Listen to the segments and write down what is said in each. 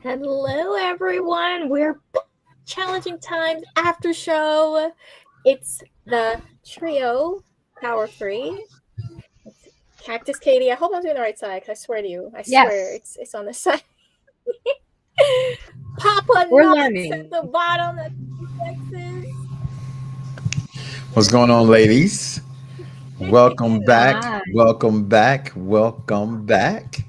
Hello, everyone. We're back. Challenging Times after show. It's the trio, Power of Three. It's Cactus, Catie. I hope I'm doing the right side. Cause I swear to you, I swear Yes, it's on this side. Papa we're Knoxxx at learning. the bottom. That's Texas. What's going on, ladies? Welcome back. Hi. Welcome back. Welcome back.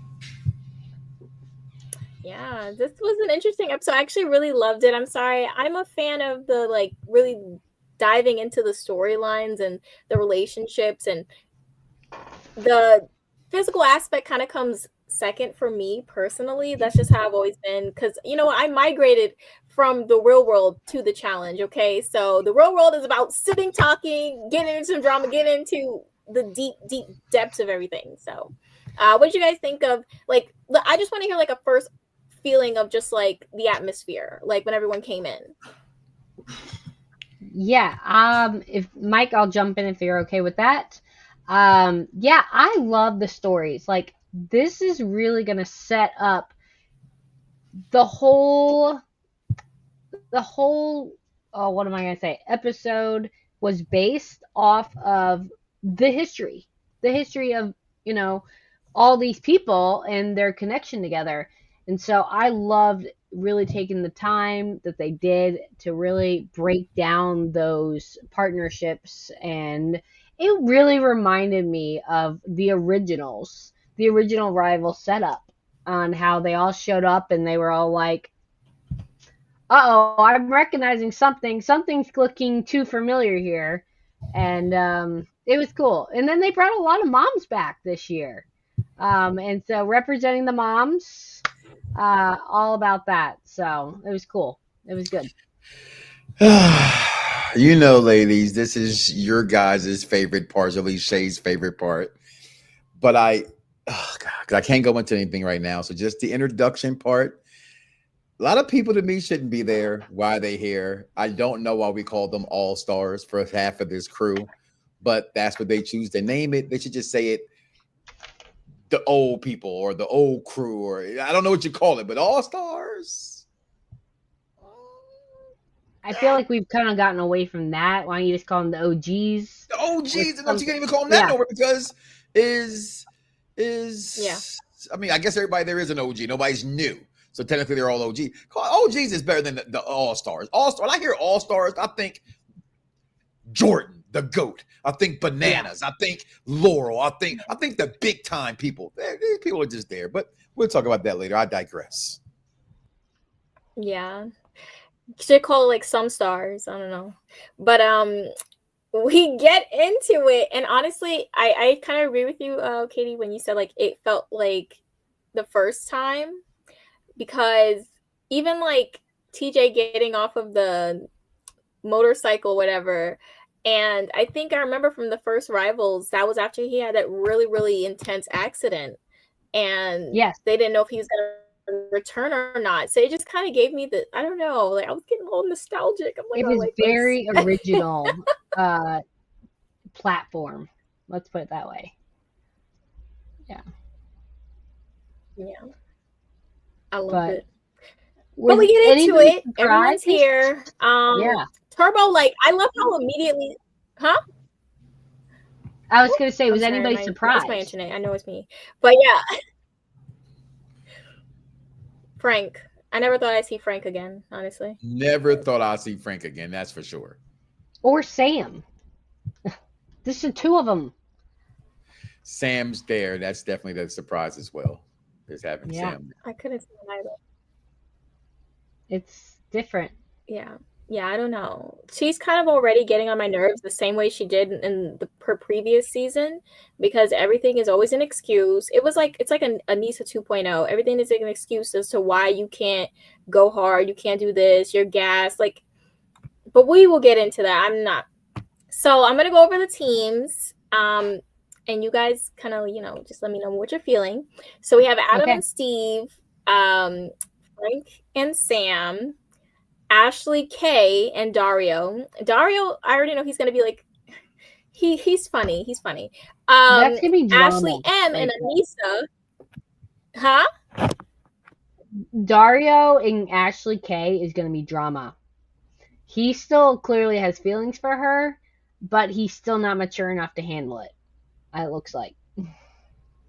Yeah, this was an interesting episode. I actually really loved it. I'm sorry. I'm a fan of the really diving into the storylines and the relationships, and the physical aspect kind of comes second for me personally. That's just how I've always been, because I migrated from the real world to the challenge. Okay, so the real world is about sitting, talking, getting into some drama, getting into the deep depths of everything. So what did you guys think of, I just want to hear a first feeling of just the atmosphere, when everyone came in. Yeah. If Mike, I'll jump in if you're okay with that. Yeah, I love the stories. This is really gonna set up the whole oh, what am I gonna say? Episode was based off of the history. The history of, you know, all these people and their connection together. And so I loved really taking the time that they did to really break down those partnerships. And it really reminded me of the original rival setup, on how they all showed up and they were all like, uh oh, I'm recognizing something. Something's looking too familiar here. And it was cool. And then they brought a lot of moms back this year. And so representing the moms, all about that. So it was cool. It was good. Ladies, this is your guys' favorite part, at least Shay's favorite part. But oh God, 'cause I can't go into anything right now. So just the introduction part. A lot of people to me shouldn't be there. Why are they here? I don't know why we call them all stars for half of this crew, but that's what they choose to name it. They should just say it the old people or the old crew, or I don't know what you call it, but all stars. I feel like we've kind of gotten away from that. Why don't you just call them the OGs? The OGs, and you can't even call them that Yeah. no more because is Yeah. I mean, I guess everybody there is an OG. Nobody's new. So technically they're all OG. OGs is better than the All Stars. All Star. When I hear All Stars, I think Jordan, the GOAT. I think Bananas. Yeah. I think Laurel. I think the big time people. These people are just there. But we'll talk about that later. I digress. Yeah. Should call it some stars. I don't know. But we get into it, and honestly, I kind of agree with you, Catie, when you said it felt like the first time, because even TJ getting off of the motorcycle, whatever, and I think I remember from the first Rivals, that was after he had that really, really intense accident, and yes, they didn't know if he was gonna return or not. So it just kind of gave me the, I don't know, I was getting a little nostalgic. I'm it was very original platform. Let's put it that way. Yeah. I love it. But we get into it. Everyone's here. Yeah. Turbo, I love how immediately, huh? I was gonna say, was anybody surprised? It's my internet. I know it's me, but yeah. Frank. I never thought I'd see Frank again, honestly. Never thought I'd see Frank again, that's for sure. Or Sam. This is the two of them. Sam's there. That's definitely the surprise as well. Is having Sam. I couldn't see him either. It's different. Yeah. Yeah, I don't know. She's kind of already getting on my nerves the same way she did in her previous season, because everything is always an excuse. It's like a Nisa 2.0. Everything is an excuse as to why you can't go hard, you can't do this, you're gassed. But we will get into that. I'm not. So I'm gonna go over the teams. And you guys kind of, just let me know what you're feeling. So we have Adam and Steve, Frank and Sam, Ashley K, and Dario. Dario, I already know he's gonna be he's funny. He's funny. That's gonna be drama. Ashley M and Anissa. Huh? Dario and Ashley K is going to be drama. He still clearly has feelings for her, but he's still not mature enough to handle it. It looks like.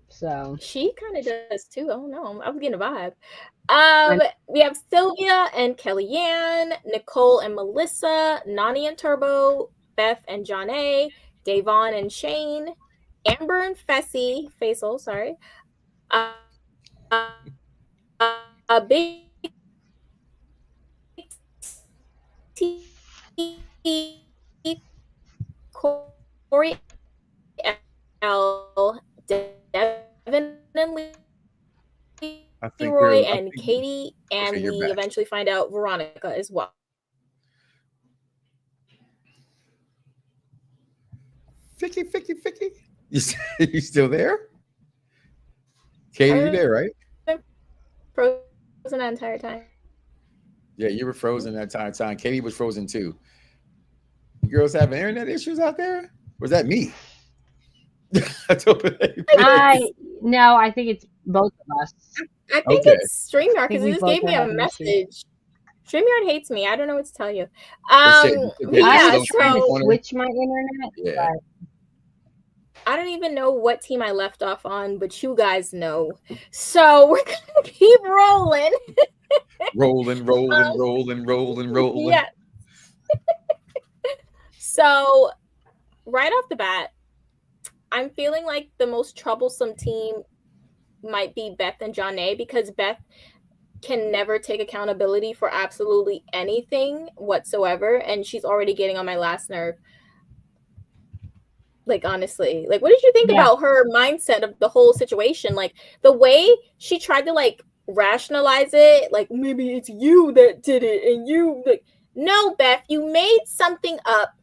So She kind of does too. I don't know. I was getting a vibe. And We have Sylvia and Kellyanne, Nicole and Melissa, Nani and Turbo, Beth and John A, Davon and Shane, Amber and Faisal, sorry. A big T, Corey L, Devin and I think Leroy, you're. and Catie, and Okay, you're we back. eventually find out Veronica as well. 50, 50, 50. You still there? Catie, you there, right? Frozen that entire time. Yeah, you were frozen that entire time. Catie was frozen too. You girls having internet issues out there? Was that me? I think it's both of us. I think Okay. it's StreamYard because we it just both gave are me a having issues. message. StreamYard hates me. I don't know what to tell you. said- Yeah, I was trying to so switch my internet. Yeah. I don't even know what team I left off on, but you guys know. So we're gonna keep rolling. rolling. Yeah. So right off the bat, I'm feeling like the most troublesome team might be Beth and John A, because Beth can never take accountability for absolutely anything whatsoever, and she's already getting on my last nerve. Like, honestly, like, what did you think about her mindset of the whole situation? Like, the way she tried to, like, rationalize it, like, maybe it's you that did it, and you, like, no, Beth, you made something up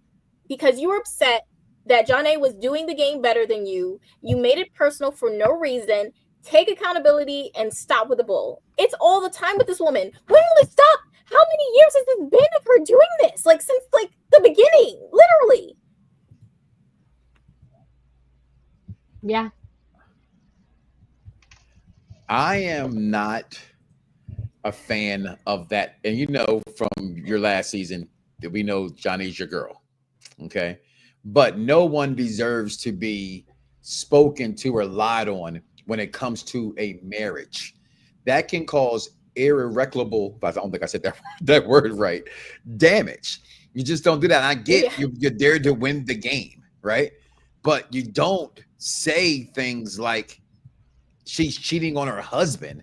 because you were upset that John A was doing the game better than you. You made it personal for no reason. Take accountability and stop with the bull. It's all the time with this woman. When will it stop? How many years has it been of her doing this? Like, since, like, the beginning, literally. Yeah. I am not a fan of that. And you know from your last season that we know Johnny's your girl. Okay. But no one deserves to be spoken to or lied on when it comes to a marriage. That can cause irreparable, but I don't think I said that word right, damage. You just don't do that. And I get you're there to win the game, right? But you don't say things like she's cheating on her husband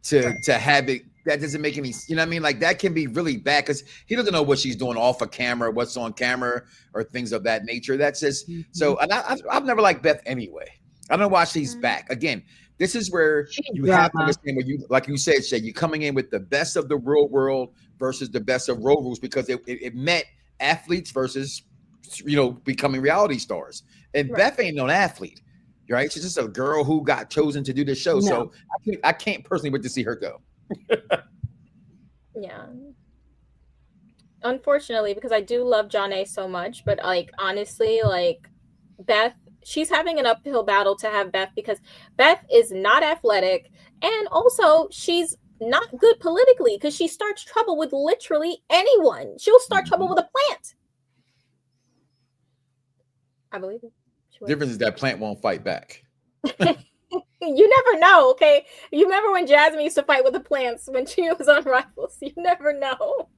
to have it. That doesn't make any, you know what I mean? Like, that can be really bad because he doesn't know what she's doing off of camera, what's on camera, or things of that nature. That's just so. And I've never liked Beth anyway. I don't know why she's back. Again, this is where you have to understand what you, like you said, Shay, you're coming in with the best of the real world versus the best of road rules, because it meant athletes versus, you know, becoming reality stars. And Beth ain't no athlete, right? She's just a girl who got chosen to do this show. No. So I can't personally wait to see her go. Yeah. Unfortunately, because I do love John A so much, but like, honestly, like, Beth, she's having an uphill battle to have Beth, because Beth is not athletic, and also she's not good politically, because she starts trouble with literally anyone. She'll start trouble with a plant. I believe it. The difference is that plant won't fight back. You never know, okay? You remember when Jasmine used to fight with the plants when she was on Rivals? You never know.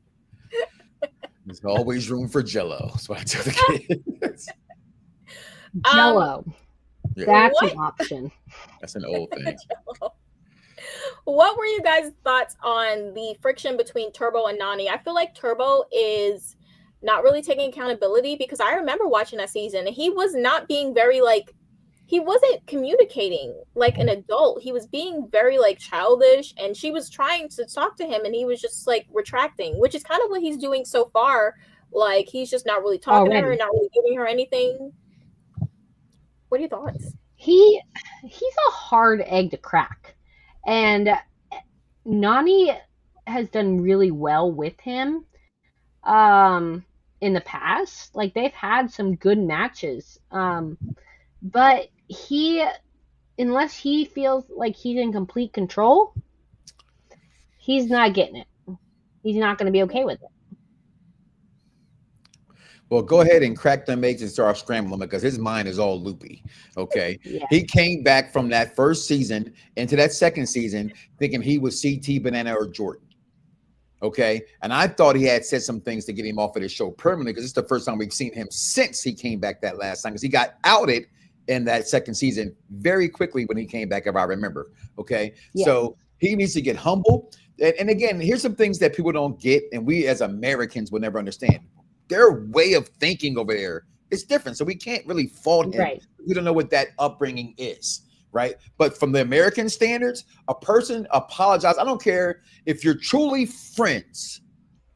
There's always room for Jello. That's what I tell the kids. Jello. That's an option. That's an old thing. What were you guys' thoughts on the friction between Turbo and Nani? I feel like Turbo is not really taking accountability, because I remember watching that season and he was not being very, like, he wasn't communicating like an adult. He was being very, like, childish, and she was trying to talk to him and he was just, like, retracting, which is kind of what he's doing so far. Like, he's just not really talking to her, not really giving her anything. What are your thoughts? He's a hard egg to crack. And Nani has done really well with him in the past. Like, they've had some good matches. But unless he feels like he's in complete control, he's not getting it. He's not going to be okay with it. Well, go ahead and crack them eggs and start scrambling because his mind is all loopy. Okay. Yeah. He came back from that first season into that second season thinking he was CT, Banana, or Jordan. Okay. And I thought he had said some things to get him off of the show permanently because it's the first time we've seen him since he came back that last time because he got outed in that second season very quickly when he came back, if I remember. Okay. Yeah. So he needs to get humble. And again, here's some things that people don't get and we as Americans will never understand. Their way of thinking over there is different. So we can't really fault him. Right. We don't know what that upbringing is, right? But from the American standards, a person apologizes. I don't care if you're truly friends,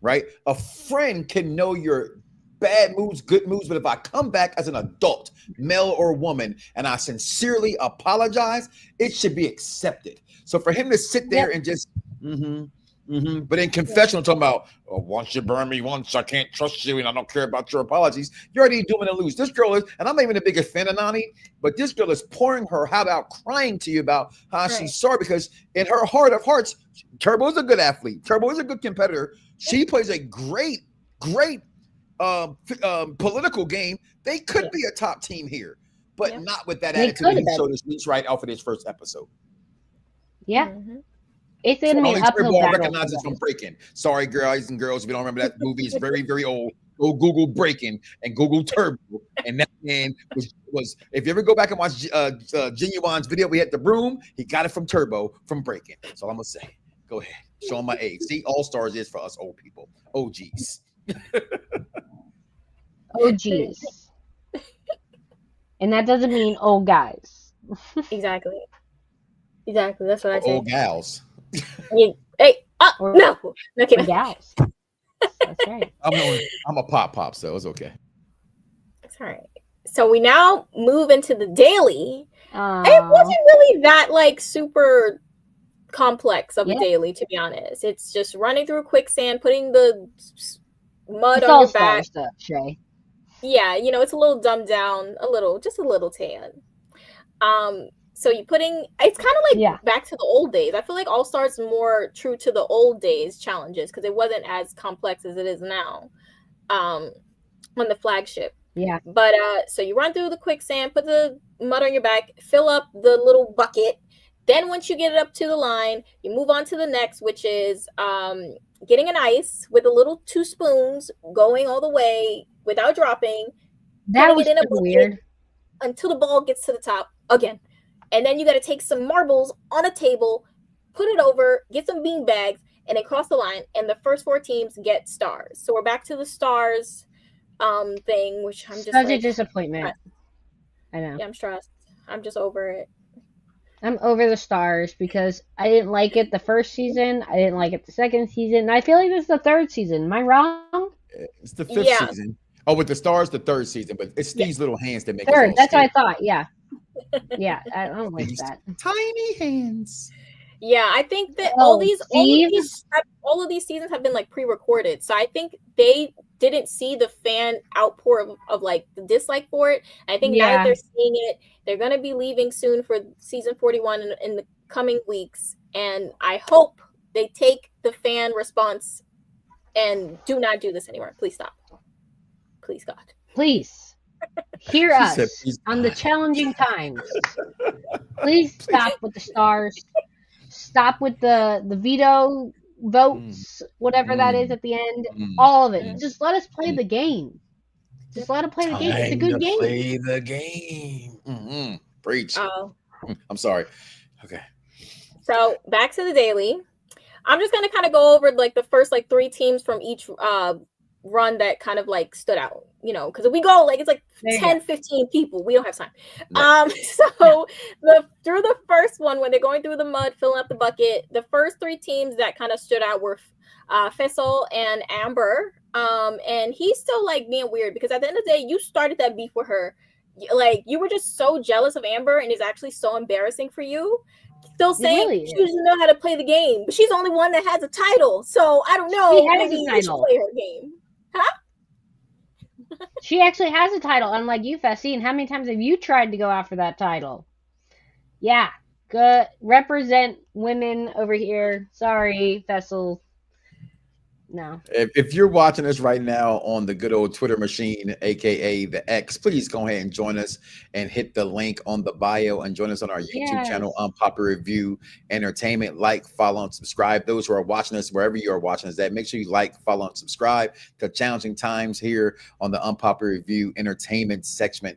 right? A friend can know your bad moods, good moods. But if I come back as an adult, male or woman, and I sincerely apologize, it should be accepted. So for him to sit there and just, but in confessional, talking about, once you burn me once, I can't trust you, and I don't care about your apologies. You're already doing it lose. This girl is, and I'm not even the biggest fan of Nani, but this girl is pouring her heart out, crying to you about how she's sorry because in her heart of hearts, Turbo is a good athlete. Turbo is a good competitor. She plays a great political game. They could be a top team here, but not with that attitude that he showed us right off of this first episode. Yeah. It's going to be an uphill battle. Recognizes from Breaking. Sorry, guys and girls, if you don't remember that movie, it's very, very old. Go Google Breaking and Google Turbo. And that man was if you ever go back and watch Genuine's video, we had the broom. He got it from Turbo from Breaking. That's all I'm gonna say. Go ahead, show him my age. See, All Stars is for us old people. OGs. OGs. And that doesn't mean old guys. Exactly. That's what I say. Old gals. Hey, no. Okay. Gals. That's right. I'm a pop, so it's okay. It's all right. So we now move into the daily. It wasn't really that like super complex of a daily, to be honest. It's just running through quicksand, putting the mud on your back. Stuff, Shay. Yeah, it's a little dumbed down, just a little tan. So it's kind of like back to the old days. I feel like All Stars more true to the old days challenges because it wasn't as complex as it is now on the flagship. Yeah. But so you run through the quicksand, put the mud on your back, fill up the little bucket. Then once you get it up to the line, you move on to the next, which is getting an ice with a little 2 spoons going all the way without dropping. That was weird. Until the ball gets to the top again. And then you got to take some marbles on a table, put it over, get some bean bags, and then cross the line. And the first 4 teams get stars. So we're back to the stars thing, which I'm just such a disappointment. I know. Yeah, I'm stressed. I'm just over it. I'm over the stars because I didn't like it the first season. I didn't like it the second season. And I feel like this is the 3rd season. Am I wrong? It's the 5th season. Oh, with the stars, the 3rd season. But it's these little hands that make it. 3rd. That's what I thought. Yeah. Yeah, I don't like that. Tiny hands. Yeah, I think that all of these seasons have been like pre-recorded. So I think they didn't see the fan outpour of like the dislike for it. I think now that they're seeing it, they're going to be leaving soon for season 41 in the coming weeks. And I hope they take the fan response and do not do this anymore. Please stop. Please, God. Please. Hear us on the challenging times. Please stop with the stars. Stop with the veto votes, whatever that is at the end. All of it. Just let us play the game. Just let us play the game. It's a good game. Play the game. Preach. I'm sorry. Okay. So back to the daily. I'm just gonna kind of go over like the first like 3 teams from each run that kind of like stood out, because if we go like it's like 10-15 people, we don't have time. So through the first one, when they're going through the mud, filling up the bucket, the first 3 teams that kind of stood out were Faisal and Amber. And he's still like being weird because at the end of the day, you started that beef with her. Like you were just so jealous of Amber, and it's actually so embarrassing for you. Still saying she doesn't know how to play the game, but she's the only one that has a title. So I don't know. Maybe you should play her game. Huh? She actually has a title, unlike you, Fessy. And how many times have you tried to go after that title? Yeah, Good. Represent women over here. Sorry, Fessel. No. If you're watching us right now on the good old Twitter machine, aka the X, please go ahead and join us and hit the link on the bio and join us on our YouTube channel, Unpopular Review Entertainment. Like, follow, and subscribe. Those who are watching us wherever you are watching us at, make sure you like, follow, and subscribe to Challenging Times here on the Unpopular Review Entertainment section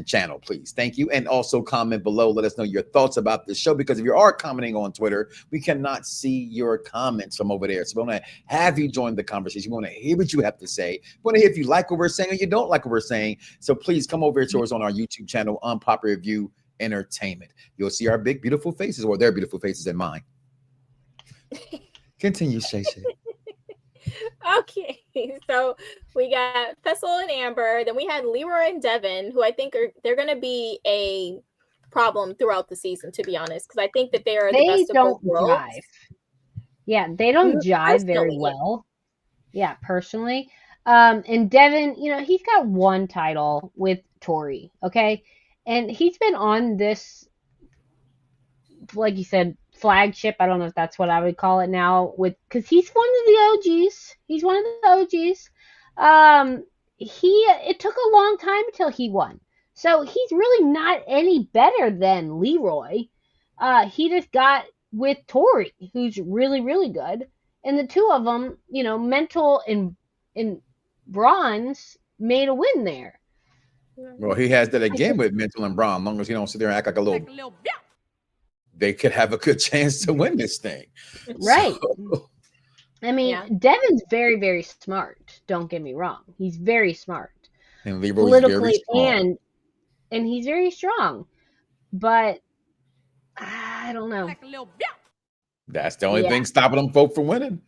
channel, please. Thank you. And also comment below. Let us know your thoughts about this show, because if you are commenting on Twitter, we cannot see your comments from over there. So we want to have you join the conversation. We want to hear what you have to say. We want to hear if you like what we're saying or you don't like what we're saying. So please come over to us on our YouTube channel, Unpopular Review Entertainment. You'll see our big, beautiful faces, or their beautiful faces and mine. Continue, Shay. Okay, so we got Fessel and Amber. Then we had Leroy and Devin, who I think they're going to be a problem throughout the season, to be honest, because I think that they are the best of both worlds. Jive. Yeah, they don't jive very well. Yeah, personally. And Devin, he's got one title with Tori, okay? And he's been on this, like you said, flagship. I don't know if that's what I would call it now, because he's one of the OGs. He's one of the OGs. It took a long time until he won. So he's really not any better than Leroy. He just got with Tori, who's really, really good. And the two of them, Mental and Bronze made a win there. Well, he has that again with Mental and Braun. As long as he don't sit there and act like a little they could have a good chance to win this thing. Right. So. I mean, Devin's very, very smart. Don't get me wrong. He's very smart. And Leroy's very strong. And he's very strong. But I don't know. That's the only thing stopping them folk from winning.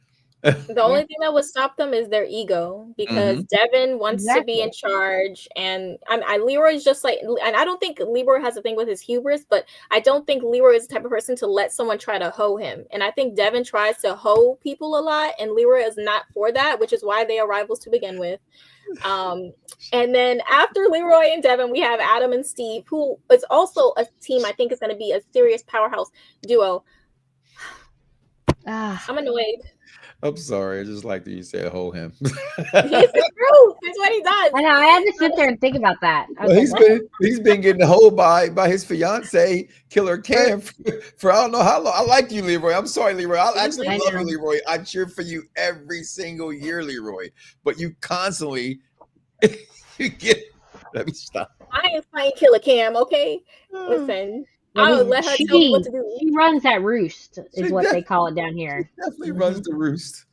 The only thing that would stop them is their ego, because Devin wants to be in charge, and Leroy's just like, and I don't think Leroy has a thing with his hubris, but I don't think Leroy is the type of person to let someone try to hoe him. And I think Devin tries to hoe people a lot, and Leroy is not for that, which is why they are rivals to begin with. And then after Leroy and Devin, we have Adam and Steve, who is also a team I think is going to be a serious powerhouse duo. I'm annoyed. I'm sorry. I just like that you said hold him. He's the truth. That's what he does. I know. I had to sit there and think about that. Well, he's been getting hold by his fiance, Killer Cam, for I don't know how long. I like you, Leroy. I'm sorry, Leroy. I actually love you, Leroy. I cheer for you every single year, Leroy. But you constantly get. Let me stop. I ain't fighting Killer Cam, okay? Listen. I'll let her tell me what to do. She runs that roost, is what they call it down here. Definitely runs the roost.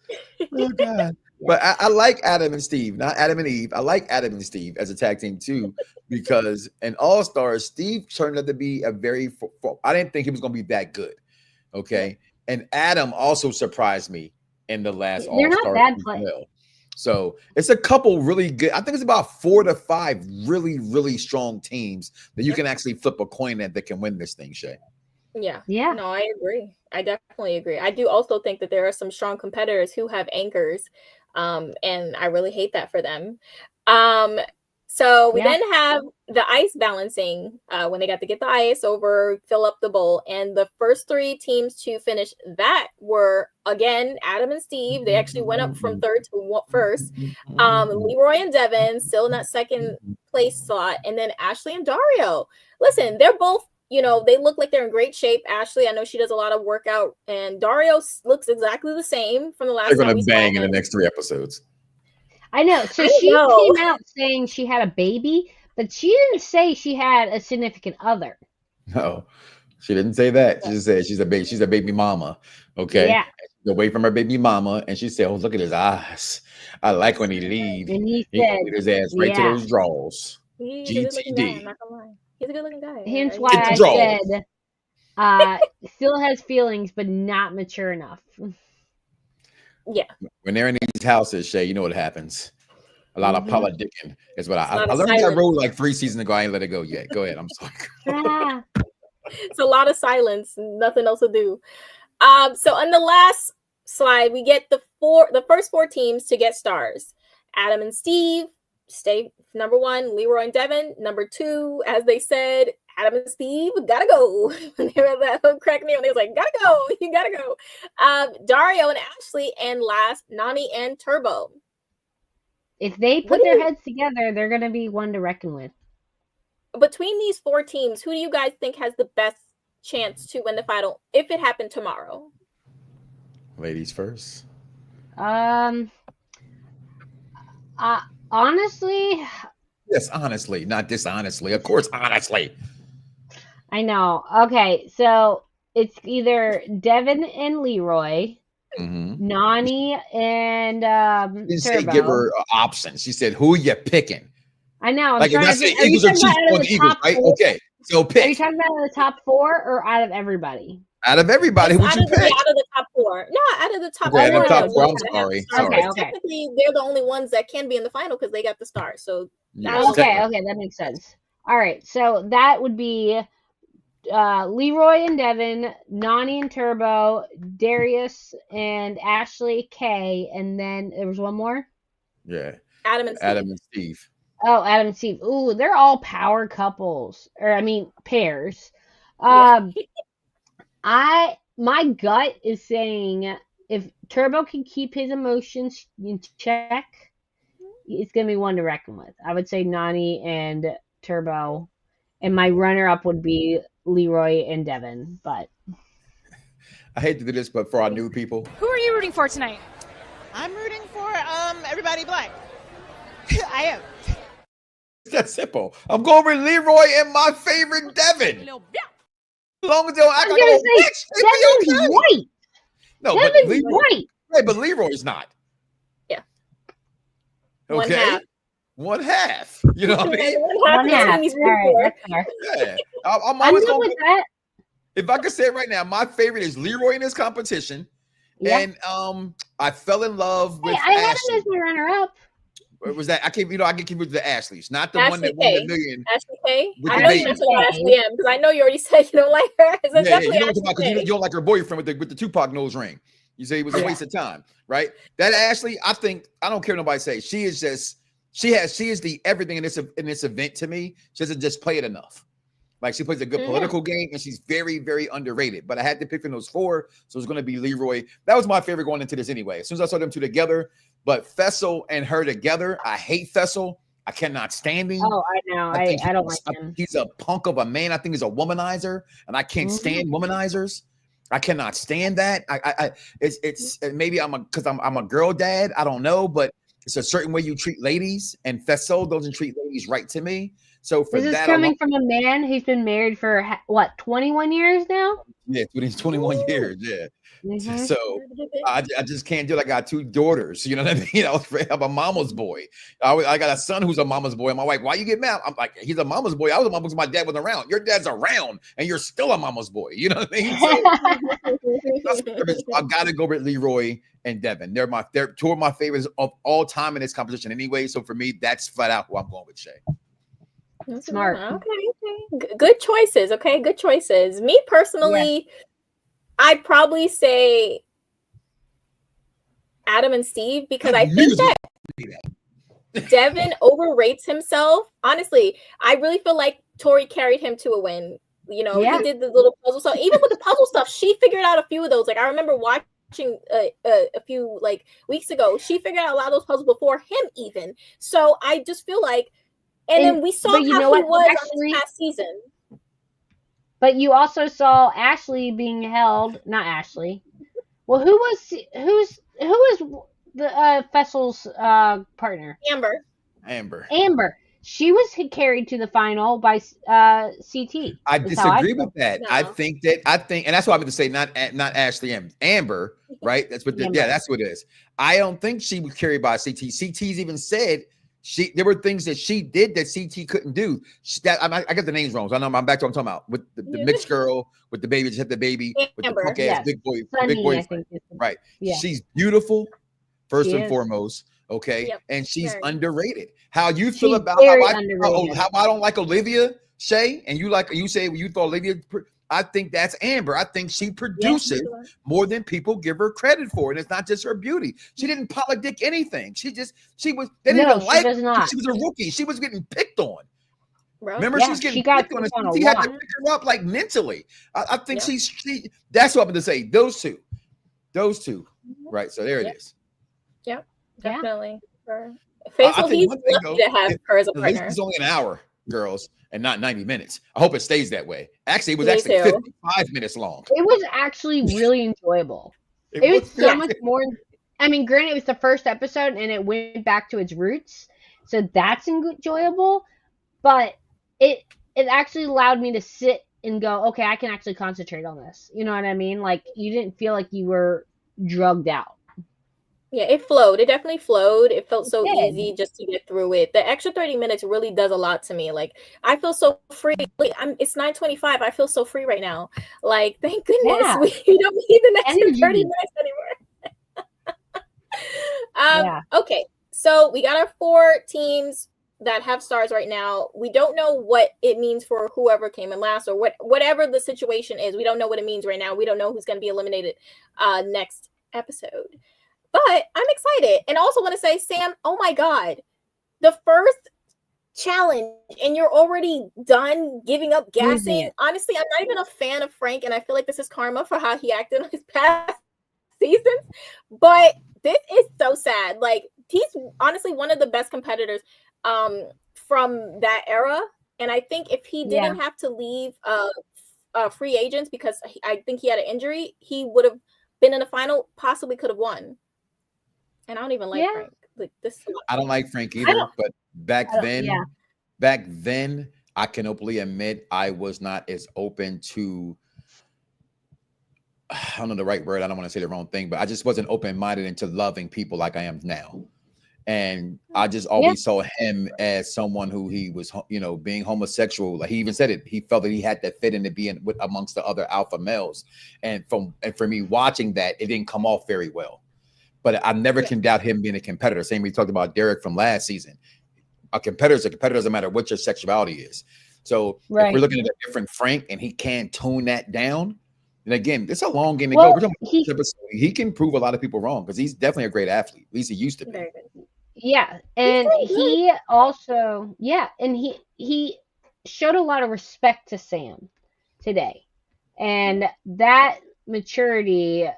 Oh, God. But I like Adam and Steve, not Adam and Eve. I like Adam and Steve as a tag team, too, because in All-Stars, Steve turned out to be I didn't think he was going to be that good, okay? And Adam also surprised me in the last All-Star. They're not bad players. So it's a couple really good. I think it's about 4 to 5 really, really strong teams that you can actually flip a coin at that can win this thing, Shay. Yeah. No, I agree. I definitely agree. I do also think that there are some strong competitors who have anchors, and I really hate that for them. So we then have the ice balancing when they got to get the ice over, fill up the bowl. And the first 3 teams to finish that were, again, Adam and Steve. They actually went up from third to first. Leroy and Devin still in that second place slot. And then Ashley and Dario. Listen, they're both, they look like they're in great shape. Ashley, I know she does a lot of workout. And Dario looks exactly the same from the last time. They're going to bang in the next 3 episodes. I know. So she came out saying she had a baby, but she didn't say she had a significant other. No, she didn't say that. She just said she's a baby mama. Okay. Yeah. She's away from her baby mama, and she said, "Oh, look at his eyes. I like when he leaves. And he said, his ass right to those draws." GTD. He's a good-looking guy. Hence why I said still has feelings, but not mature enough. Yeah. When they're in these houses, Shay, you know what happens. A lot of politicking is what I learned that rule like 3 seasons ago. I ain't let it go yet. Go ahead. I'm sorry. It's a lot of silence. Nothing else to do. So on the last slide, we get the first 4 teams to get stars. Adam and Steve stay number 1. Leroy and Devin number 2. As they said, Adam and Steve gotta go. When they were that crack me, they was like, gotta go, you gotta go. Dario and Ashley, and last Nani and Turbo. If they put their heads together, they're gonna be one to reckon with. Between these 4 teams, who do you guys think has the best chance to win the final if it happened tomorrow? Ladies first. Honestly. Yes, honestly, not dishonestly. Of course, honestly. I know. Okay, so it's either Devin and Leroy, Nani and She Turbo. said give her options. She said, "Who you picking?" I know. I'm like if trying that's to the think, Eagles or Chiefs or the Eagles, right? 4? Okay, so pick. Are you talking about the top 4 or out of everybody? Out of everybody, who would you pick? Out of the top 4. No, out of the top 4. Out of the top 4. I'm sorry. Okay. Technically, they're the only ones that can be in the final because they got the start. So okay, that makes sense. All right, so that would be Leroy and Devin, Nani and Turbo, Darius and Ashley K, and then there was one more. Yeah, Adam and Steve. Oh, Adam and Steve. Ooh, they're all power couples, or I mean pairs. My gut is saying if Turbo can keep his emotions in check, it's gonna be one to reckon with. I would say Nani and Turbo, and my runner-up would be Leroy and Devin. But I hate to do this, but for our new people, who are you rooting for tonight? I'm rooting for everybody black. I am. It's that simple. I'm going with Leroy and my favorite Devin. As long as they'll act like a bitch, Devin's okay. white. No, Devin's white. Right, but Leroy's not. Yeah. Okay. One half. You know what I mean? One half. All right, that's fair. Yeah. I'm always good with that. If I could say it right now, my favorite is Leroy in this competition. Yeah. And I fell in love with I had Ashley. him as my runner-up. Was that I keep with the Ashleys, not the Ashley one that K. won the million. Ashley K. With I the know baby. you're talking about Ashley M because I know you already said you don't like her. So Yeah, you definitely don't Ashley talk about K. you don't like her boyfriend with the Tupac nose ring. You say it was a waste of time, right? That Ashley, I think I don't care what nobody say. She is the everything in this event to me. She doesn't just play it enough. Like she plays a good political game and she's very, very underrated. But I had to pick from those 4, so it's going to be Leroy. That was my favorite going into this anyway. As soon as I saw them 2 together, but Fessel and her together, I hate Fessel. I cannot stand him. Oh, I know. I don't like him. He's a punk of a man. I think he's a womanizer, and I can't stand womanizers. I cannot stand that. It's maybe because I'm a girl dad. I don't know, but it's a certain way you treat ladies, and Fessel doesn't treat ladies right to me. So for this is that, coming from a man who's been married for what 21 years now. Yeah, 21 years. Yeah. So I just can't do it. I got 2 daughters. You know what I mean? I'm a mama's boy. I got a son who's a mama's boy. And my wife, why you get mad? I'm like, he's a mama's boy. I was a mama's boy. My dad wasn't around. Your dad's around, and you're still a mama's boy. You know what I mean? So I got to go with Leroy and Devin. They're 2 of my favorites of all time in this competition anyway. So for me, that's flat out who I'm going with, Shay. Smart. Okay. Good choices. Okay, good choices. Me personally, I'd probably say Adam and Steve because I think that Devin overrates himself. Honestly, I really feel like Tori carried him to a win. You know, he did the little puzzle stuff. Even with the puzzle stuff, she figured out a few of those. Like I remember watching a few like weeks ago. She figured out a lot of those puzzles before him even. So I just feel like. And then we saw how he was on this past season. But you also saw Ashley being held, not Ashley. Well, who's the Fessel's partner? Amber. She was carried to the final by CT. I disagree with that. No. I think, and that's what I meant to say, not Ashley Amber, right? That's what. That's what it is. I don't think she was carried by CT. CT's even said. There were things that she did that CT couldn't do. I got the names wrong. So I know I'm back to what I'm talking about with the mixed girl, with the baby, just had the baby, with the punk ass big boyfriend. Right. Yeah. She's beautiful, first and foremost. Okay. Yep. And she's underrated. How you feel about how I don't like Olivia, Shay, and you say you thought Olivia. I think that's Amber. I think she produces more than people give her credit for. And it's not just her beauty. She didn't politic anything. They didn't even like her. She was a rookie. She was getting picked on. Bro. Remember, Yeah, she was getting she got picked on us. picked on a He had to lot. pick her up like mentally. I think Yep. she that's what I'm going to say. Those two, right? So there Yep. it is. Yep, Yeah. definitely. For I Faisal, think he's one thing lucky though, to have her as a at least partner. it's only an hour, girls, and not 90 minutes. I hope it stays that way. Actually, it was Me actually too. 55 minutes long. It was actually really enjoyable. It was so Yeah. much more. I mean, granted, it was the first episode and it went back to its roots, so that's enjoyable. But it actually allowed me to sit and go, okay, I can actually concentrate on this. You know what I mean? Like, you didn't feel like you were drugged out. Yeah, it flowed. It definitely flowed. It felt It so did. easy just to get through it. The extra 30 minutes really does a lot to me. Like, I feel so free. Like, it's 9:25. I feel so free right now. Like, thank goodness Yeah. we don't need the next Energy. 30 minutes anymore. Yeah. Okay, so we got our 4 teams that have stars right now. We don't know what it means for whoever came in last, or whatever the situation is. We don't know what it means right now. We don't know who's going to be eliminated next episode. But I'm excited. And I also want to say, Sam, oh my God, the first challenge and you're already done giving up gassing. Honestly, I'm not even a fan of Frank, and I feel like this is karma for how he acted on his past seasons. But this is so sad. Like, he's honestly one of the best competitors from that era. And I think if he didn't have to leave free agents because I think he had an injury, he would have been in the final, possibly could have won. And I don't even like Frank. Like, this. I don't like Frank either. But back then, I can openly admit I was not as open to. I don't know the right word. I don't want to say the wrong thing, but I just wasn't open-minded into loving people like I am now. And I just always saw him as someone who he was, being homosexual. Like, he even said it. He felt that he had to fit in to be amongst the other alpha males. And for me watching that, it didn't come off very well. But I never can doubt him being a competitor. Same we talked about Derek from last season. A competitor is a competitor, doesn't matter what your sexuality is. So if we're looking at a different Frank and he can't tone that down, and again, it's a long game to go. We're talking about he can prove a lot of people wrong because he's definitely a great athlete. At least he used to be. Yeah, and he also, and he showed a lot of respect to Sam today, and that maturity,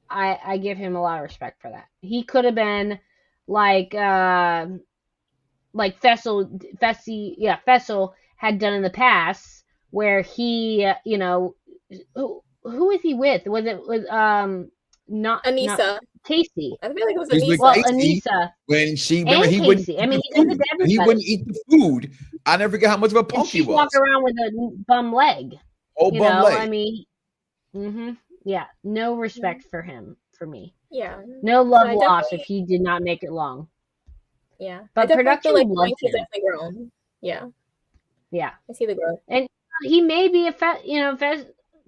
I give him a lot of respect for that. He could have been like Fessel had done in the past, where he, who was he with? Was it with not Anissa? Not Catie. I feel like it was He's with Anissa. Well, Catie Anissa. When she And he wouldn't Catie. eat I mean, the he does it food. to everybody. He wouldn't eat the food. I never forget how much of a punk And he she was. walked around with a bum leg. Bum leg. I mean, no respect for him, for me. Yeah. No love lost if he did not make it long. Yeah. But I production feel like loves Frank has him. definitely grown. Yeah. Yeah. I see the growth. And he may be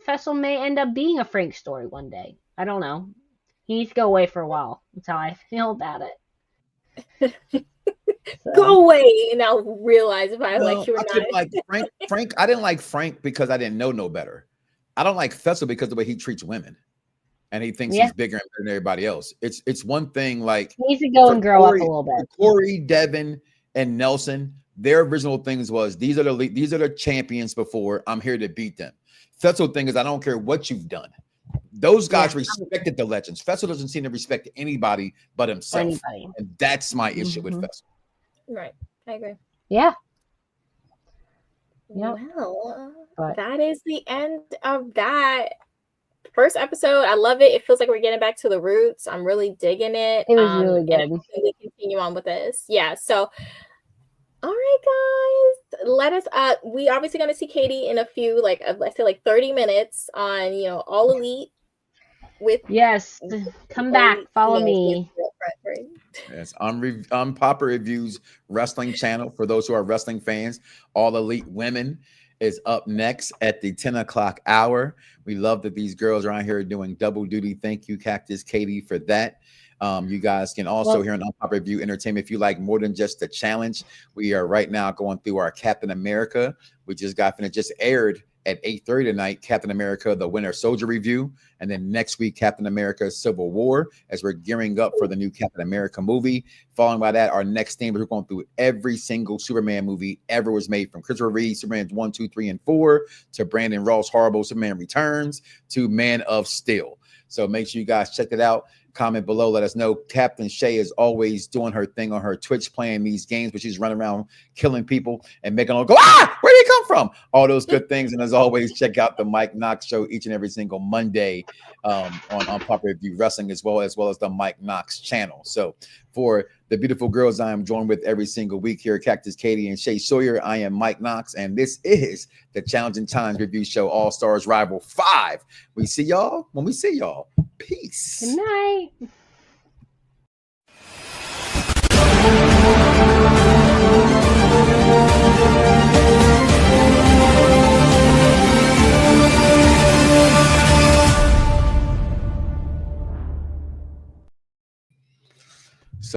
Fessel may end up being a Frank story one day. I don't know. He needs to go away for a while. That's how I feel about it. Go away, and I'll realize if I like you or I not. like Frank. I didn't like Frank because I didn't know no better. I don't like Fessel because of the way he treats women, and he thinks he's bigger and better than everybody else. It's one thing like he needs to go and grow up a little bit. Corey, Devin, and Nelson, their original things was these are the champions before. I'm here to beat them. Fessel thing is I don't care what you've done. Those guys respected the legends. Fessel doesn't seem to respect anybody but himself. And that's my issue with Fessel. Right. I agree. Yeah. Well, that is the end of that first episode. I love it. It feels like we're getting back to the roots. I'm really digging it. It was really good. And we continue on with this. Yeah. So, all right, guys. Let us. We obviously going to see Catie in a few, let's say 30 minutes on All Elite. Come back, follow me. Yes, on Papa Reviews wrestling channel for those who are wrestling fans. All Elite Women is up next at the 10 o'clock hour. We love that these girls around here are doing double duty. Thank you, Cactus, Catie, for that. You guys can also hear on Papa Review Entertainment if you like more than just the challenge. We are right now going through our Captain America. We just got finished, just aired at 8:30 tonight, Captain America, the Winter Soldier review. And then next week, Captain America Civil War, as we're gearing up for the new Captain America movie. Following by that, our next theme, we're going through every single Superman movie ever was made, from Christopher Reeve, Superman 1, 2, 3, and 4, to Brandon Ross' horrible Superman Returns, to Man of Steel. So make sure you guys check it out. Comment below, let us know. Captain Shay is always doing her thing on her Twitch, playing these games, but she's running around killing people and making them go, ah, where did he come from? All those good things. And as always, check out the Mike Knoxxx show each and every single Monday on Popular Review Wrestling, as well as the Mike Knoxxx channel. So for the beautiful girls I am joined with every single week here, Cactus, Catie, and Shay Sawyer, I am Mike Knoxxx, and this is the Challenging Times Review Show All Stars Rival 5. We see y'all when we see y'all. Peace. Good night.